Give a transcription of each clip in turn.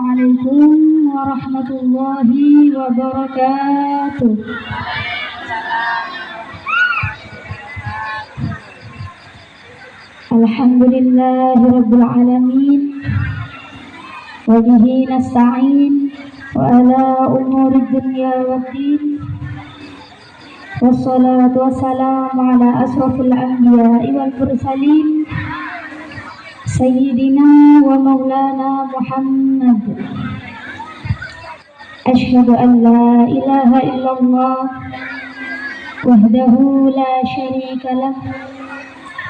Assalamualaikum warahmatullahi wabarakatuh. Alhamdulillahirabbil alamin wa bihi nasta'in wa ala umuri dunya waddin. Wassalatu wassalamu ala asrafil anbiya'i wal mursalin Sayyidina wa maulana Muhammad. Asyhadu an la ilaha illallah wahdahu la syarika lah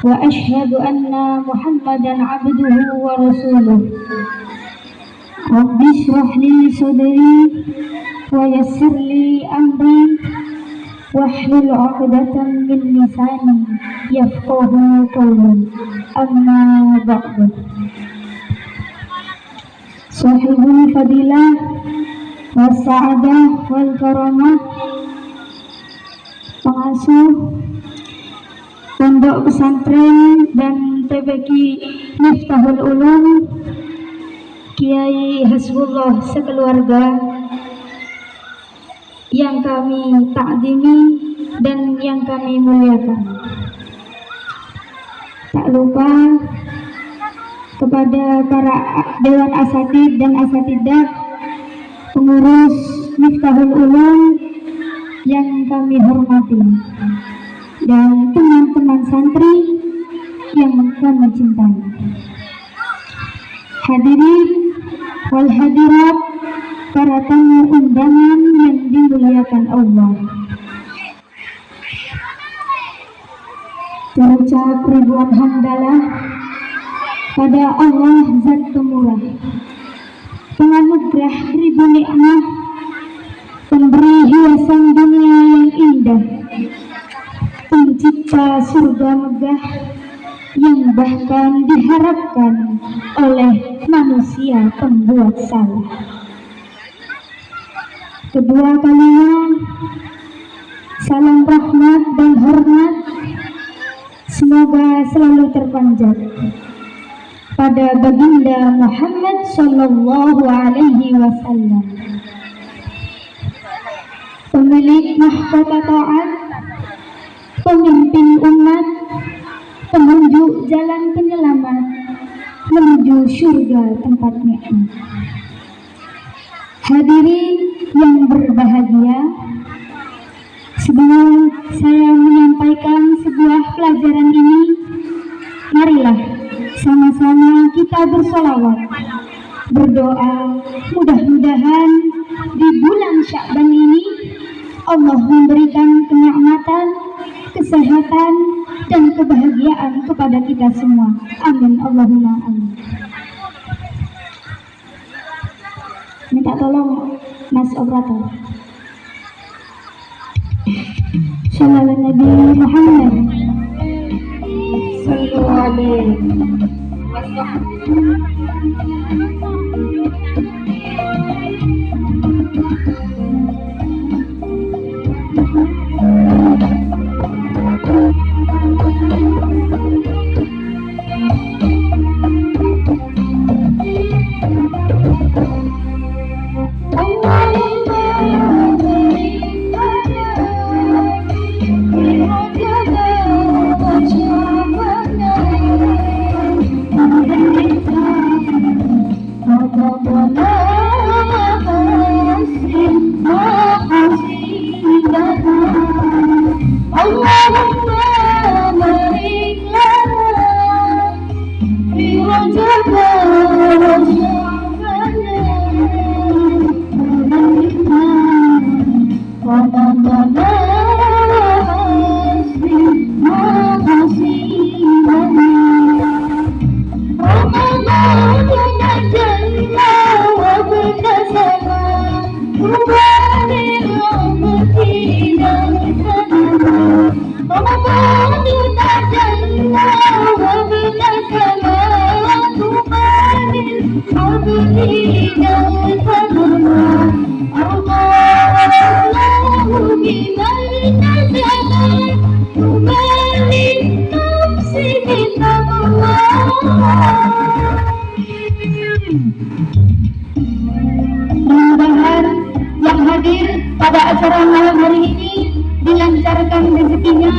wa asyhadu anna Muhammadan abduhu wa rasuluh. Rabbi shrah li sadri wa yassir li amri wahlul 'uqdatam min lisani yafqahu qawli. Amma ba'du. Sahibul fadilah was sa'adah wal karamah, pengasuh pondok pesantren dan TPQ Miftahul Ulum, Kiai Hasbullah sekeluarga yang kami takzimi dan yang kami muliakan. Tak lupa kepada para Dewan Asatid dan Asatidah, pengurus Miftahul Ulum yang kami hormati, dan teman-teman santri yang kami cintai. Hadirin wal hadirat, para tamu undangan yang dimuliakan Allah. Terucap ribuan hamdalah pada Allah Zat Pemurah, penganugerah ribu nikmat, pemberi hiasan dunia yang indah, pencipta surga megah yang bahkan diharapkan oleh manusia pembuat salah. Kedua kalinya salam rahmat dan hormat semoga selalu terpanjat pada baginda Muhammad sallallahu alaihi wasallam, pemilik mahkota taat, pemimpin umat, penunjuk jalan penyelamat menuju surga tempat nikmat. Hadirin yang berbahagia, sebelum saya menyampaikan sebuah pelajaran ini, marilah sama-sama kita bersolawat, berdoa, mudah-mudahan di bulan Sya'ban ini Allah memberikan kenikmatan, kesehatan, dan kebahagiaan kepada kita semua. Amin Allahumma amin. Minta tolong Mas Operator. Shallallahu Nabi Muhammad sallallahu alaihi wasallam. hadir pada acara malam hari ini dilancarkan rezekinya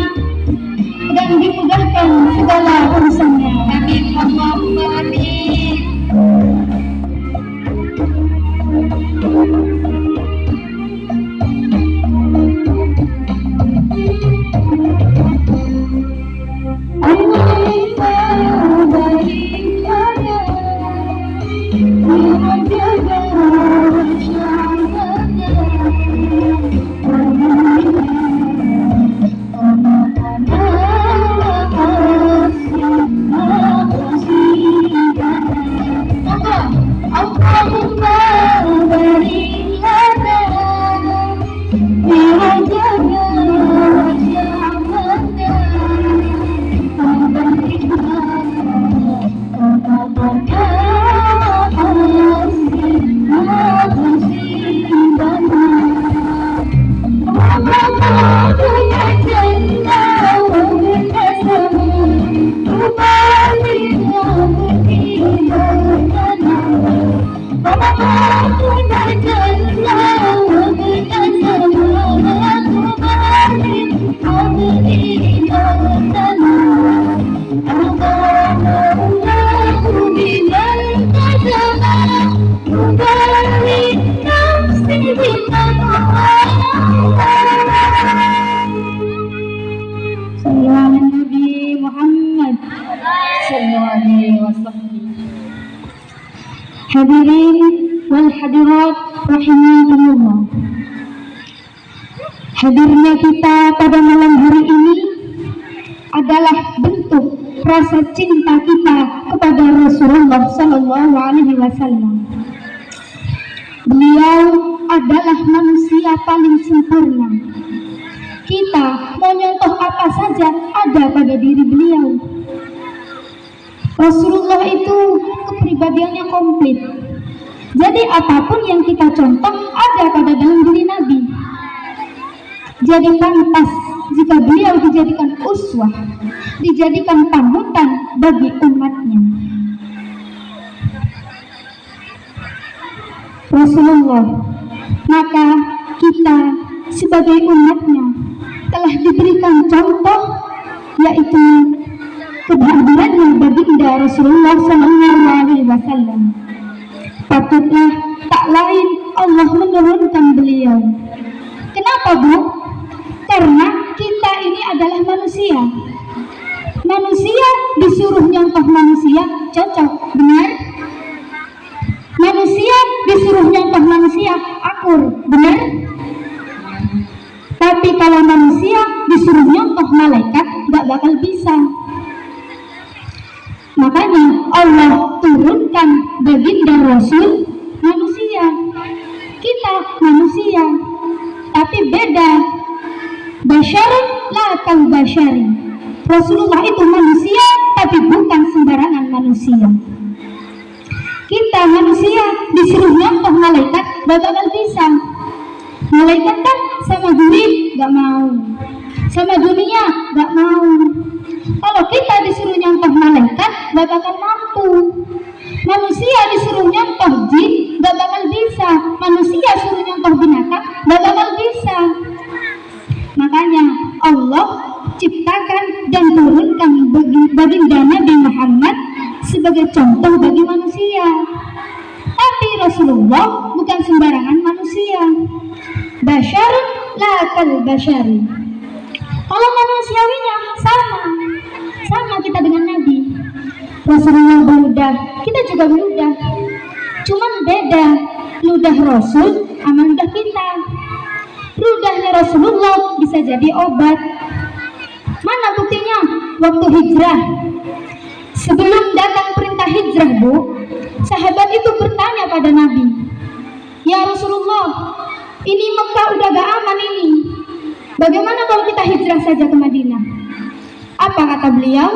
dan dimudahkan segala urusannya. Amin Allahumma amin. Hadirin wal hadirat rahimakumullah. Hadirnya kita pada malam hari ini adalah bentuk rasa cinta kita kepada Rasulullah Sallallahu Alaihi Wasallam. Beliau adalah manusia paling sempurna. Kita mau nyontoh apa saja ada pada diri beliau. Rasulullah itu kepribadiannya komplit. Jadi apapun yang kita contoh ada pada dalam diri Nabi. Jadi pantas jika beliau dijadikan uswah, dijadikan panutan bagi umatnya. Rasulullah, maka kita sebagai umatnya telah diberikan contoh, yaitu kebahagiaannya baginda Rasulullah Sallallahu Alaihi Wasallam. Patutlah tak lain Allah menurunkan beliau. Kenapa, Bu? Karena kita ini adalah manusia. Manusia disuruh nyontoh manusia, cocok, benar? Manusia disuruh nyontoh manusia, akur, benar? Tapi kalau manusia disuruh nyontoh malaikat, gak bakal bisa. Makanya Allah turunkan baginda Rasul manusia. Kita manusia, tapi beda. Bashar la kal bashari. Rasulullah itu manusia, tapi bukan sembarangan manusia. Kita manusia disuruh nyontoh malaikat, gak bakal bisa. Malaikat kan sama duit gak mau, sama dunia gak mau. Kalau kita disuruh nyontoh malaikat, gak bakal mampu. Manusia disuruh nyontoh jin, gak bakal bisa. Manusia suruh nyontoh binatang, gak bakal bisa. Makanya Allah ciptakan dan turunkan baginda Nabi Muhammad sebagai contoh bagi manusia. Tapi Rasulullah bukan sembarangan manusia. Bashar la kal bashari. Kalau manusiawinya sama kita dengan Nabi. Rasulullah beludah, kita juga beludah. Cuman beda, ludah Rasul sama ludah kita. Ludahnya Rasulullah bisa jadi obat. Mana buktinya? Waktu hijrah, sebelum datang perintah hijrah, Bu, sahabat itu bertanya pada Nabi, "Ya Rasulullah, ini Mekah udah gak aman ini. Bagaimana kalau kita hijrah saja ke Madinah?" Apa kata beliau?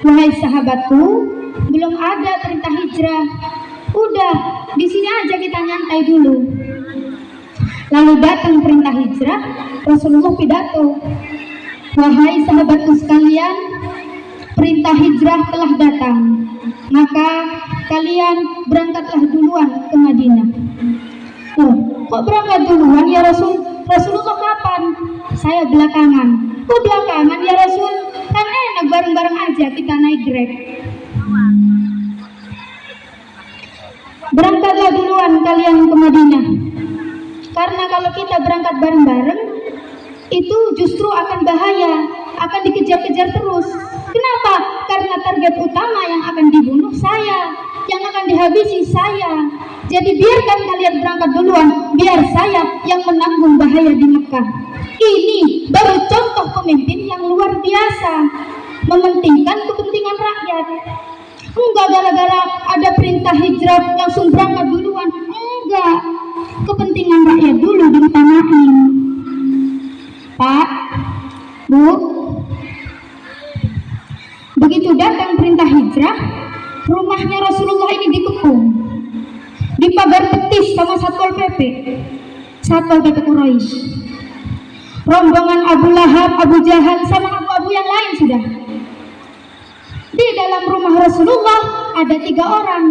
"Wahai sahabatku, belum ada perintah hijrah. Udah, di sini aja kita nyantai dulu." Lalu datang perintah hijrah, Rasulullah pidato, "Wahai sahabatku sekalian, perintah hijrah telah datang. Maka kalian berangkatlah duluan ke Madinah." kok berangkat duluan ya Rasul? Rasulullah kapan? Saya belakangan. Kok belakangan ya Rasul? Kan enak bareng-bareng aja kita naik Grab. Berangkatlah duluan kalian ke Madinah. Karena kalau kita berangkat bareng-bareng, itu justru akan bahaya, akan dikejar-kejar terus. Kenapa? Karena target utama yang akan dibunuh saya, yang akan dihabisi saya. Jadi biarkan kalian berangkat duluan, biar saya yang menanggung bahaya di Mekah. Ini baru contoh pemimpin yang luar biasa, mementingkan kepentingan rakyat. Enggak gara-gara ada perintah hijrah langsung berangkat duluan. Enggak, kepentingan rakyat dulu diutamain. Pak, Bu, begitu datang perintah hijrah, rumahnya Rasulullah ini dikepung, dipagar petis sama Satpol PP Quraisy. Rombongan Abu Lahab, Abu Jahal, sama abu-abu yang lain sudah. Di dalam rumah Rasulullah ada 3 orang.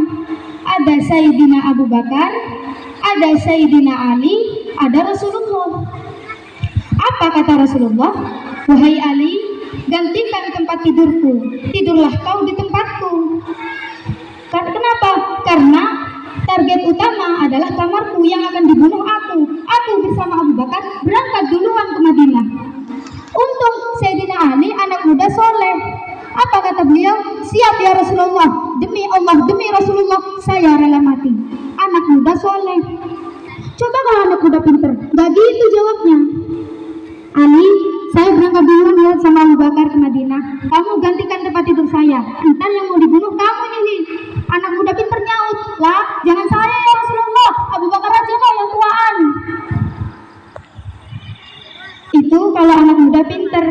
Ada Sayyidina Abu Bakar, ada Sayyidina Ali, ada Rasulullah. Apa kata Rasulullah? Wahai Ali, gantikan tempat tidurku, tidurlah kau di tempatku. Kenapa? Karena target utama adalah kamarku yang akan dibunuh aku. Aku bersama Abu Bakar berangkat duluan ke Madinah. Untung Sayyidina Ali anak muda soleh. Apa kata beliau? Siap ya Rasulullah, demi Allah, demi Rasulullah, saya rela mati. Anak muda soleh. Coba kalau anak muda pinter, gak gitu jawabnya. Ali, saya berangkat duluan ya sama Abu Bakar ke Madinah. Kamu gantikan tempat tidur saya. Entar yang mau dibunuh kamu ini. Anak muda pinter nyaut, lah jangan saya ya Rasulullah, Abu Bakar aja kok yang tuaan. Itu kalau anak muda pinter.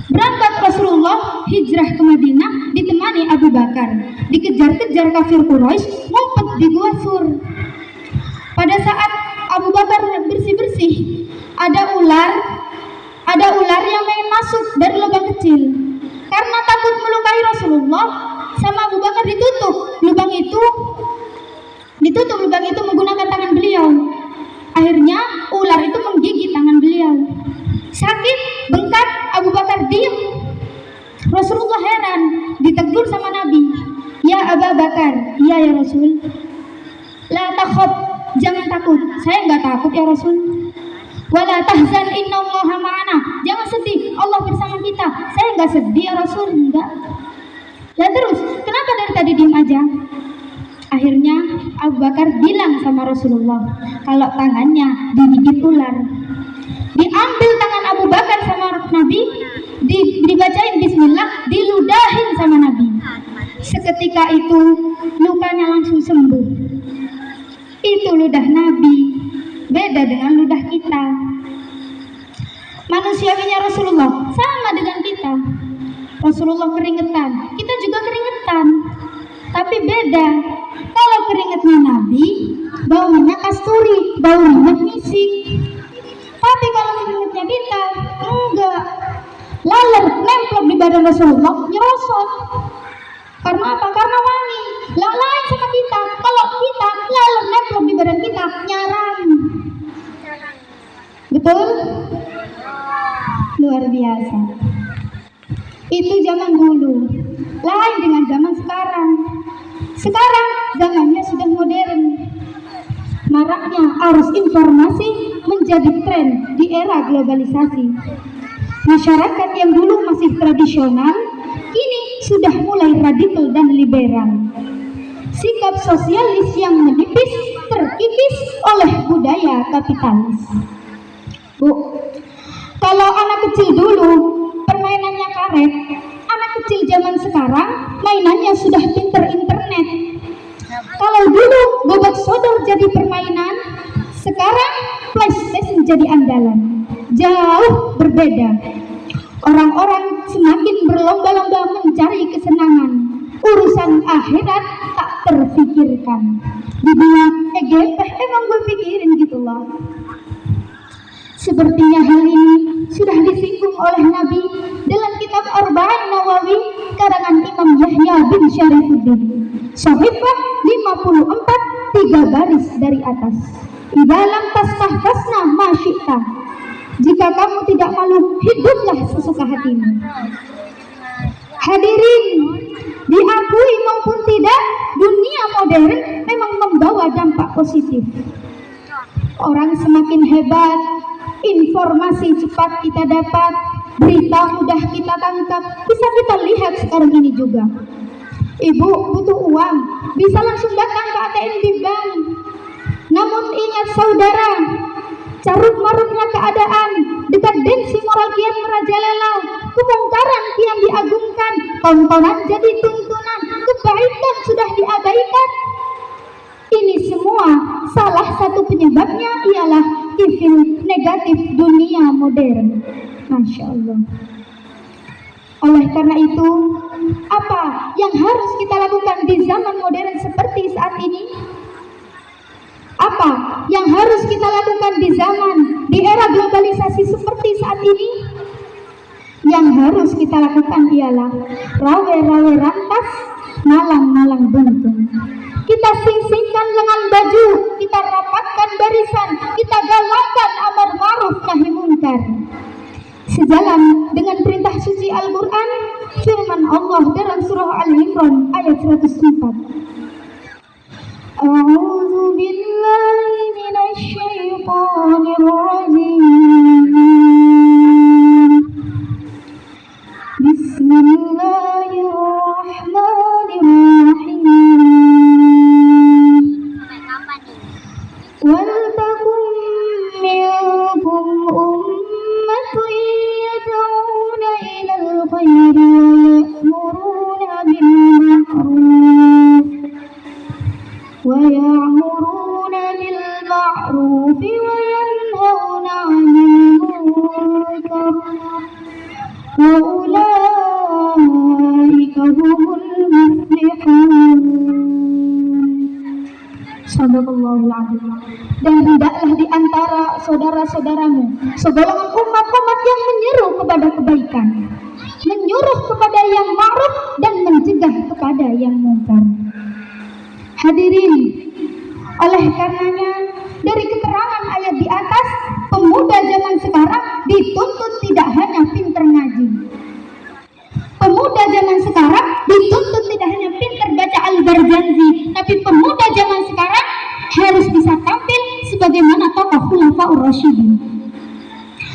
Berangkat Rasulullah hijrah ke Madinah ditemani Abu Bakar. Dikejar-kejar kafir Quraisy, ngumpet di gua Sur. Pada saat Abu Bakar bersih-bersih, ada ular yang pengen masuk dari lubang kecil. Karena takut melukai Rasulullah, sama Abu Bakar ditutup lubang itu menggunakan tangan beliau. Akhirnya ular itu menggigit tangan beliau. Sakit, bengkak, Abu Bakar diam. Rasulullah heran, ditegur sama Nabi. Ya Abu Bakar, iya ya Rasul. La takhaf, jangan takut. Saya enggak takut ya Rasul. Wala tahzan innallaha ma'ana. Jangan sedih, Allah bersama kita. Saya enggak sedih ya Rasul, enggak. Lah terus, kenapa dari tadi diam aja? Akhirnya Abu Bakar bilang sama Rasulullah, kalau tangannya digigit ular. Diambil tangan Abu Bakar sama Nabi, dibacain bismillah, diludahin sama Nabi. Seketika itu lukanya langsung sembuh. Itu ludah Nabi, beda dengan ludah kita. Manusiawinya Rasulullah sama dengan kita. Rasulullah keringetan, kita juga keringetan, tapi beda. Kalau keringetnya Nabi, baunya kasturi, baunya misik. Tapi kalau keringetnya kita, enggak. Laler nempel di badan Rasulullah, nyerosot. Karena apa? Karena wangi. Lain sama kita. Kalau kita laler nempel di badan kita, nyaram. Betul? Luar biasa. Itu zaman dulu. Lain dengan zaman sekarang. Sekarang zamannya sudah modern. Maraknya arus informasi menjadi tren di era globalisasi. Masyarakat yang dulu masih tradisional, kini sudah mulai radikal dan liberal. Sikap sosialis yang menipis terkikis oleh budaya kapitalis. Bu, kalau anak kecil dulu permainannya karet, anak kecil zaman sekarang mainannya sudah pinter internet. Kalau dulu gobak sodor jadi permainan, sekarang PlayStation jadi andalan. Jauh berbeda. Orang-orang semakin berlomba-lomba mencari kesenangan. Urusan akhirat tak terfikirkan. Dibilang emang gue pikirin gitulah. Sepertinya hal ini sudah disinggung oleh Nabi dalam kitab Arba'in Nawawi karangan Imam Yahya bin Syarifuddin. Shahifah 54 3 baris dari atas. Idza lam tastahfasna ma syi'ta. Jika kamu tidak malu, hiduplah sesuka hatimu. Hadirin, diakui maupun tidak, dunia modern memang membawa dampak positif. Orang semakin hebat, informasi cepat kita dapat, berita mudah kita tangkap. Bisa kita lihat sekarang ini juga. Ibu butuh uang, bisa langsung datang ke ATM di bank. Namun ingat saudara, carut marutnya keadaan, dekadensi moral kian merajalela, kemungkaran kian diagungkan, tontonan jadi tuntunan, kebaikan sudah diabaikan. Ini semua salah satu penyebabnya ialah ifil negatif dunia modern. Masya Allah. Oleh karena itu, apa yang harus kita lakukan di zaman modern seperti saat ini? Apa yang harus kita lakukan di zaman, di era globalisasi seperti saat ini? Yang harus kita lakukan ialah rawe-rawe rantas, malang-malang buntung. Kita sing-singkan lengan baju, kita rapatkan barisan, kita galakkan amar ma'ruf nahi munkar. Sejalan dengan perintah suci Al-Quran, firman Allah dalam surah Al-Imran ayat 104. A'udzu billahi minasy syaithanir rajim. Bismillahirrahmanirrahim. Wal takum minkum ummatun yad'una ilal khairi wa ya'muruna bil ma'ruf wa yanhauna 'anil munkar wa ulaika humul muflihun. Sadaqallahul adzim. Dan hendaklah di antara saudara-saudaramu segolongan umat-umat yang menyeru kepada kebaikan, menyuruh kepada yang ma'ruf dan mencegah kepada yang munkar. Hadirin, oleh karenanya dari keterangan ayat di atas, pemuda zaman sekarang dituntut tidak hanya pintar ngaji. Pemuda zaman sekarang dituntut tidak hanya pintar baca Al-Barzanji, tapi pemuda zaman sekarang harus bisa tampil sebagaimana tokoh Khulafaur Rasyidin.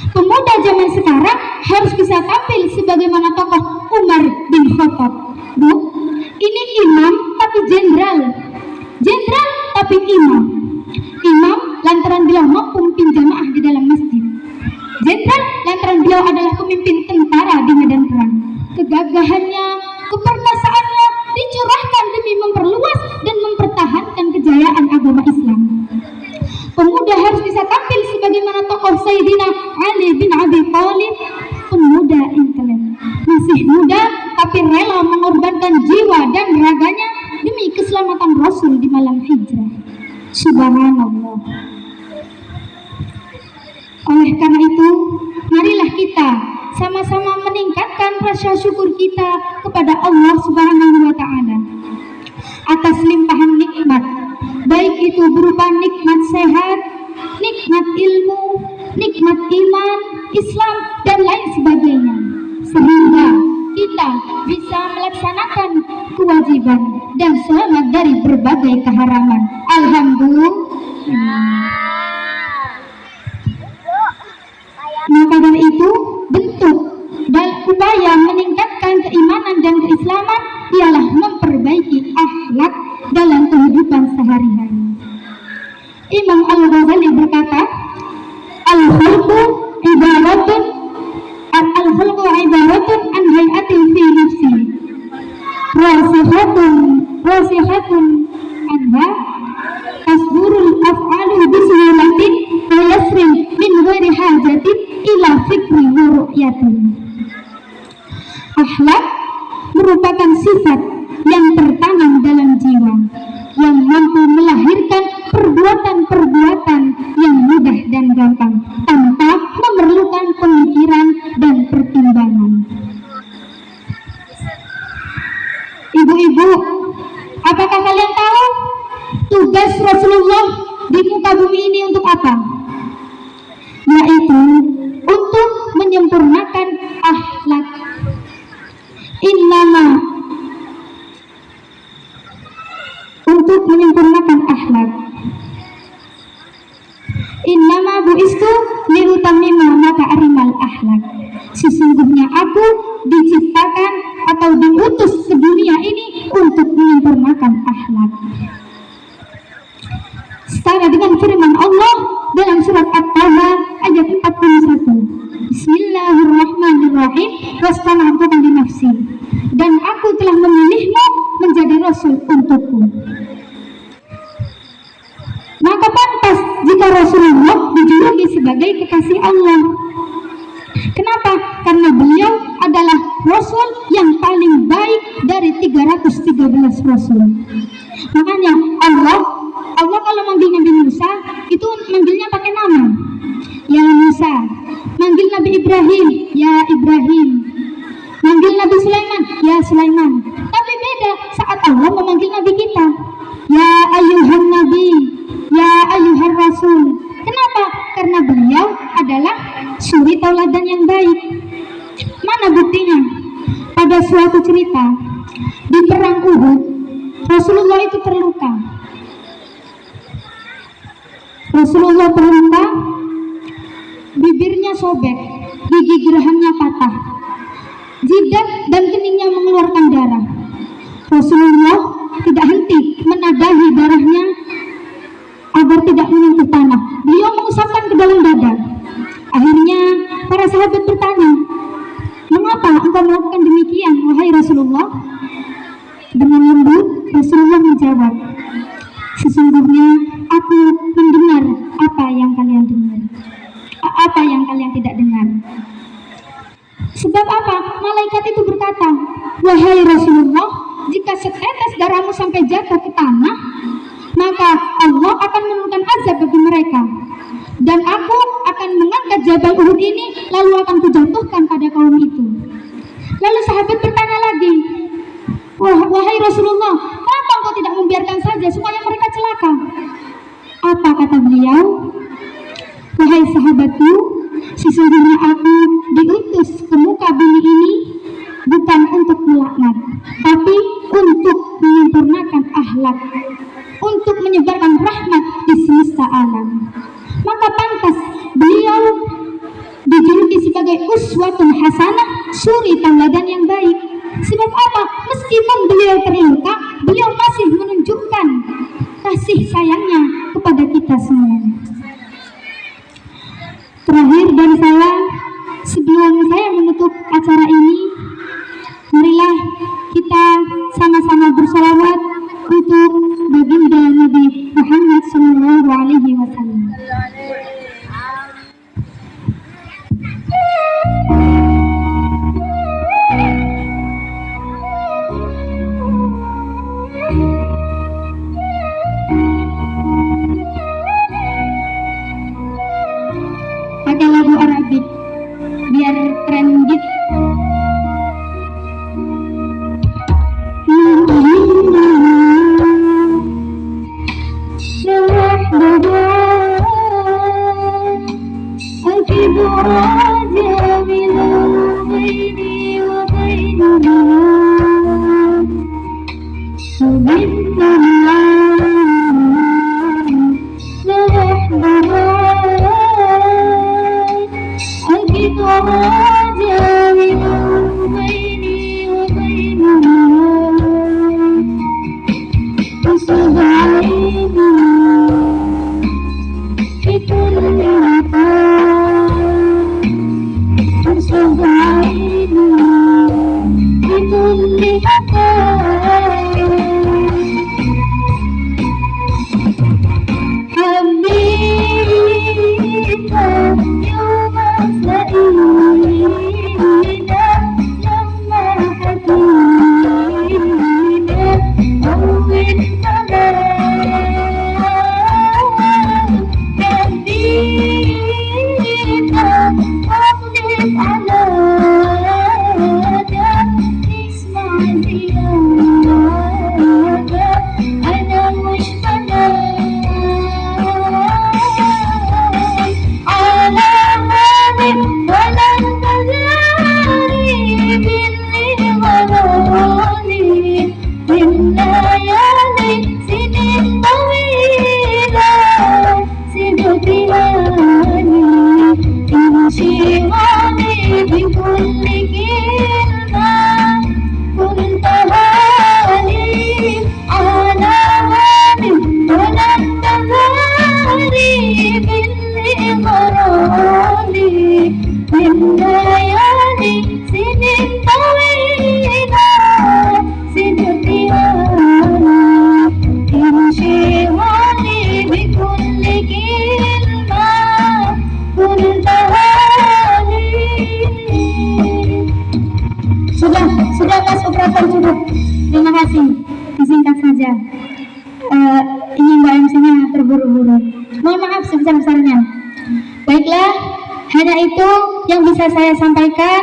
Pemuda zaman sekarang harus bisa tampil sebagaimana tokoh Umar bin Khattab. Bu, ini imam tapi jenderal, jenderal tapi imam. Imam lantaran beliau mampu memimpin jamaah di dalam masjid. Jenderal lantaran beliau adalah pemimpin tentara di medan perang. Kegagahannya, keperkasaannya dicurahkan demi memperluas dan mempertahankan kejayaan agama Islam. Pemuda harus bisa tampil sebagaimana tokoh Sayyidina Ali bin Abi Thalib, pemuda intelek, masih muda tapi rela mengorbankan jiwa dan raganya demi keselamatan Rasul di malam hijrah. Subhanallah. Oleh karena itu, marilah kita sama-sama meningkatkan rasa syukur kita kepada Allah Subhanahu wa Ta'ala atas limpahan nikmat, baik itu berupa nikmat sehat, nikmat ilmu, nikmat iman, Islam, dan lain sebagainya, sehingga kita bisa melaksanakan kewajiban dan selamat dari berbagai keharaman. Alhamdulillah. Maka dari itu, bentuk dan upaya meningkatkan keimanan dan keislaman ialah memperbaiki akhlak dalam kehidupan sehari-hari. Imam Al-Ghazali berkata, Al-khulqu ibaratun an hayatin fi nafsi rasihatun anha tasburul af'alu bisuhulatin wa yasrin min ghairi hajatin ila fikri wa ru'yatin. Akhlak merupakan sifat yang tertanam dalam jiwa, yang mampu melahirkan perbuatan-perbuatan yang mudah dan gampang tanpa memerlukan pemikiran dan pertimbangan. Ibu-ibu, apakah kalian tahu tugas Rasulullah di muka bumi ini untuk apa? Yaitu untuk menyempurnakan akhlak. Untuk menyempurnakan akhlak. Innama bu'istu liutammima makarimal akhlak. Sesungguhnya aku diciptakan atau diutus ke dunia ini untuk menyempurnakan akhlak. Setara dengan firman Allah dalam surat At-Taha ayat 41. Bismillahirrahmanirrahim. Wastana'tuka li nafsi. Dan aku telah memilihmu menjadi rasul untukku. Maka pantas jika Rasulullah dijuluki sebagai kekasih Allah. Kenapa? Karena beliau adalah rasul yang paling baik dari 313 rasul. Makanya Allah kalau manggil Nabi Musa itu manggilnya pakai nama. Ya Musa. Manggil Nabi Ibrahim, ya Ibrahim. Manggil Nabi Sulaiman, ya Sulaiman. Tapi beda saat Allah memanggil Nabi kita. Ya ayuhan Nabi, ya ayuhan Rasul. Kenapa? Karena beliau adalah suri tauladan yang baik. Mana buktinya? Pada suatu cerita di perang Uhud, Rasulullah itu terluka. Rasulullah terluka, bibirnya sobek, gigi gerahamnya patah, jidat dan keningnya mengeluarkan darah. Rasulullah tidak henti menadahi darahnya agar tidak menyentuh tanah. Beliau mengusapkan ke dalam dada. Akhirnya para sahabat bertanya, mengapa engkau melakukan demikian, wahai Rasulullah? Dengan lembut Rasulullah menjawab, sesungguhnya aku mendengar apa yang kalian dengar, apa yang kalian tidak dengar. Sebab apa? Malaikat itu berkata, wahai Rasulullah, jika setetes darahmu sampai jatuh ke tanah, maka Allah akan menurunkan azab bagi mereka. Dan aku akan mengangkat Jabal Uhud ini, lalu akan kujatuhkan pada kaum itu. Lalu sahabat bertanya lagi, wahai Rasulullah, kenapa engkau tidak membiarkan saja supaya mereka celaka? Apa kata beliau? Wahai sahabatku, sesungguhnya aku diutus ke muka bumi ini bukan untuk melaknat, tapi untuk menyempurnakan akhlak, untuk menyebarkan rahmat di semesta alam. Maka pantas beliau dijuluki sebagai uswatun hasanah, suri tauladan yang baik. Sebab apa? Meskipun beliau terluka, beliau masih menunjukkan kasih sayangnya kepada kita semua. Terakhir dari saya, sebelum saya menutup acara ini, marilah kita sama-sama bersalawat untuk baginda Nabi Muhammad SAW. Pakai lagu Arabik biar keren gitu. لليالي سنين طويلة سنتها انشغالي بكل كلمة قلتها لي. Sudah Mas operator cukup. Terima kasih. Disingkat saja. Ini Mbak MC-nya terburu-buru. Mohon maaf sebesar-besarnya. Baiklah, hanya itu yang bisa saya sampaikan.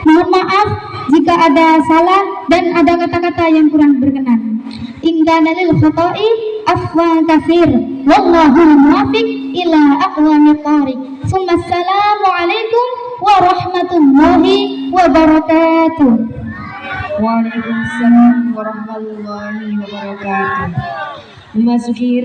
Mohon maaf jika ada salah dan ada kata-kata yang kurang berkenan. In kana lil khata'i afwan katsir. Wallahu muwaffiq ila aqwamit thariq. Assalamu alaikum warahmatullahi wabarakatuh. Waalaikumsalam warahmatullahi wabarakatuh. Memasuki